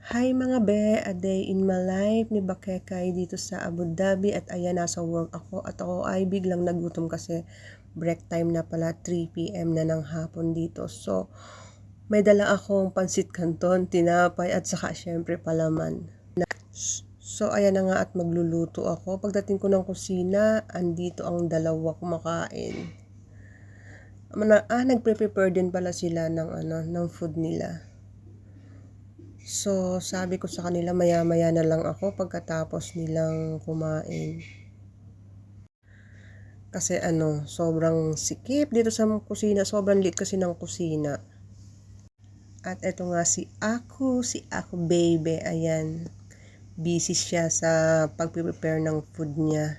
Hi mga be, a day in my life ni Bakekay dito sa Abu Dhabi at ayan nasa work ako at ako ay biglang nagutom kasi break time na pala 3 p.m. na ng hapon dito. So may dala akong pansit canton, tinapay at saka syempre palaman. So ayan na nga at magluluto ako. Pagdating ko ng kusina, andito ang dalawa kumakain. Nagpre-prepare din pala sila ng food nila. So, sabi ko sa kanila maya-maya na lang ako pagkatapos nilang kumain. Kasi sobrang sikip dito sa kusina, sobrang liit kasi ng kusina. At eto nga si Ako baby, ayan. Busy siya sa pag-prepare ng food niya.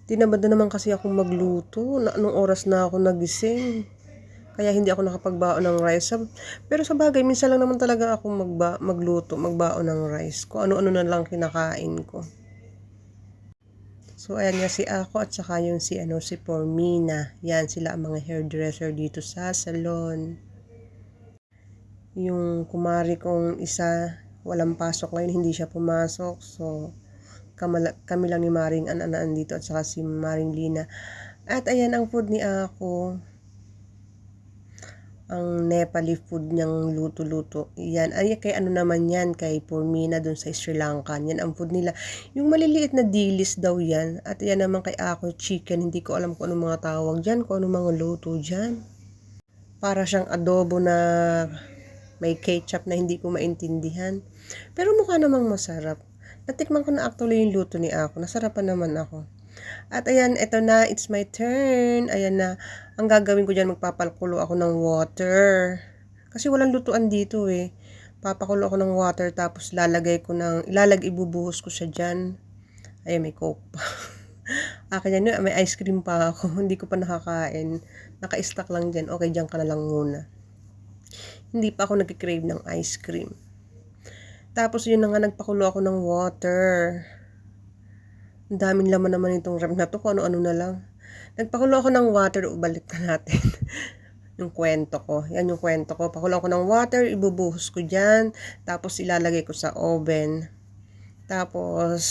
Tinamad na naman kasi ako magluto, anong oras na ako nagising. Kaya hindi ako nakapagbaon ng rice. Pero sa bagay, minsan lang naman talaga ako magbaon ng rice. Kung ano-ano na lang kinakain ko. So, ayan nga si Ako at saka yung si Formina. Yan, sila ang mga hairdresser dito sa salon. Yung kumari kong isa, walang pasok ngayon, hindi siya pumasok. So, kami lang ni Maring Ananaan dito at saka si Maring Lina. At ayan ang food ni Ako. Ang Nepali food niyang luto-luto. Yan. Ay, kay naman yan, kay Purmina dun sa Sri Lanka. Yan ang food nila. Yung maliliit na dilis daw yan. At yan naman kay Ako, chicken. Hindi ko alam kung anong mga tawag dyan, kung anong mga luto dyan. Para siyang adobo na may ketchup na hindi ko maintindihan. Pero mukha namang masarap. Natikman ko na actually yung luto ni Ako. Nasarapan naman ako. At ayan, eto na, it's my turn. Ayan na, ang gagawin ko dyan, magpapakulo ako ng water. Kasi walang lutuan dito eh. Papakulo ako ng water, tapos ibubuhos ko siya dyan. Ayan, may coke pa. Akin yan, may ice cream pa ako. Hindi ko pa nakakain. Naka-stack lang dyan. Okay, dyan ka na lang muna. Hindi pa ako nag-crave ng ice cream. Tapos yun na nga, nagpakulo ako ng water. Ang daming laman naman itong rep na to, kung ano-ano na lang. Nagpakulo ako ng water, balik na natin. Yung kwento ko. Yan yung kwento ko. Pakulo ako ng water, ibubuhos ko dyan. Tapos ilalagay ko sa oven. Tapos,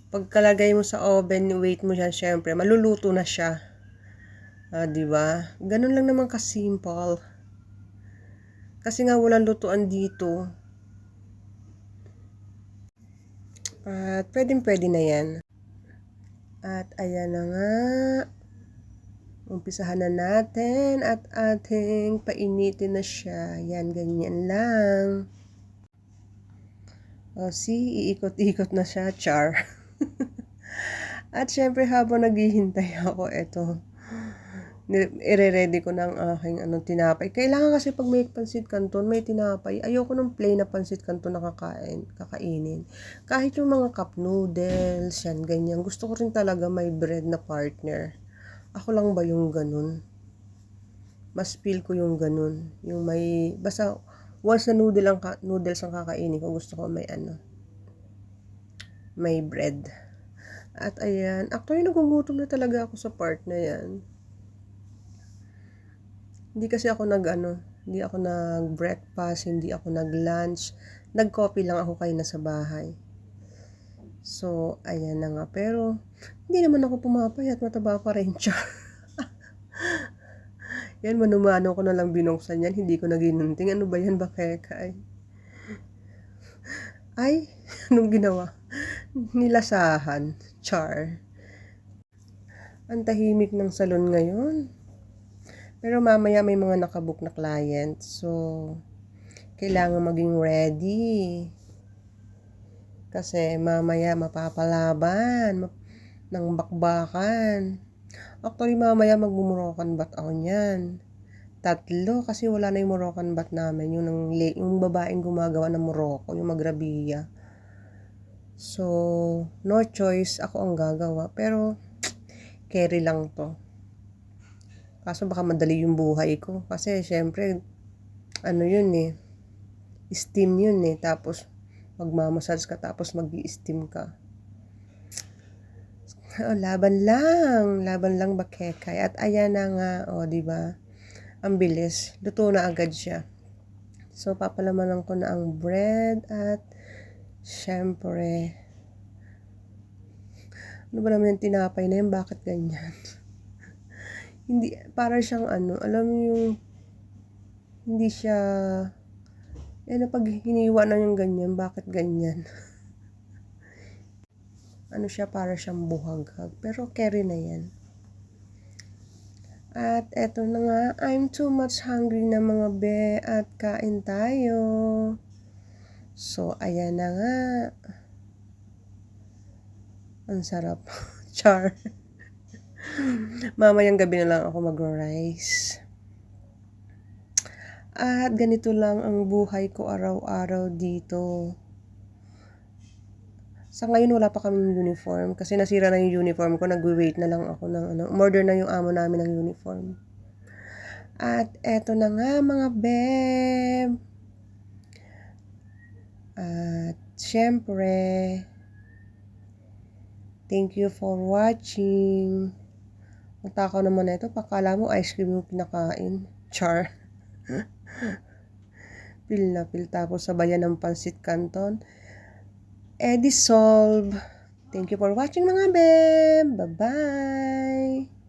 pagkalagay mo sa oven, wait mo dyan, syempre, maluluto na siya. Diba? Ganun lang naman ka-simple. Kasi nga walang lutuan dito. At pwede na yan. At ayan na nga, umpisahan na natin at ating painitin na siya. Yan, ganyan lang. Iikot-ikot na siya, char. At syempre habang naghihintay ako, ire-ready ko ng aking tinapay. Kailangan kasi pag may pansit canton, may tinapay. Ayoko ng plain na pansit canton na kakainin. Kahit yung mga cup noodles, yan, ganyan. Gusto ko rin talaga may bread na partner. Ako lang ba yung ganun? Mas feel ko yung ganun. Yung may, basta once na noodles ang kakainin ko, gusto ko may bread. At ayan, actually nagugutom na talaga ako sa part na yan. Hindi kasi ako hindi ako nag-breakfast, hindi ako nag-lunch. Nag-coffee lang ako kayo nasa bahay. So, ayan na nga. Pero, hindi naman ako pumapayat, mataba pa rin siya. Yan, manumano ko na lang binuksan yan. Hindi ko naginunting. Ano ba yan, Bakekay? Ay, anong ginawa? Nilasahan. Char. Ang tahimik ng salon ngayon. Pero mamaya may mga nakabook na client. So, kailangan maging ready. Kasi mamaya mapapalaban ng bakbakan. Actually, mamaya magmumurokan bat ako niyan. 3 kasi wala na yung Moroccan bat namin. Yung babaeng gumagawa ng Morocco, yung magrabiya. So, no choice, ako ang gagawa. Pero, carry lang to. Kaso baka madali yung buhay ko. Kasi, syempre, yun eh. Steam yun eh. Tapos, magmamassage ka, tapos mag-i-steam ka. Laban lang Bakekay. At ayan na nga, diba? Ang bilis. Luto na agad siya. So, papalamanan ko na ang bread at syempre, ano ba naman yung tinapay na yun? Bakit ganyan? Hindi, para siyang alam mo yung, hindi siya, pag hiniwa na yung ganyan, bakit ganyan? Ano siya, para siyang buhaghag. Pero carry na yan. At eto na nga, I'm too much hungry na mga be at kain tayo. So, ayan na nga. Ang sarap. Char. Mamayang gabi na lang ako mag-rice. At ganito lang ang buhay ko araw-araw dito. Sa ngayon wala pa kaming uniform kasi nasira na yung uniform ko. Nagwe-wait na lang ako ng umorder na yung amo namin ng uniform. At eto na nga mga beb. At syempre, thank you for watching. Matakaw naman na ito. Pakala mo ice cream yung pinakain. Char. Pil na pil. Tapos sabayan ng pansit canton. Dissolve. Thank you for watching mga beb. Bye-bye.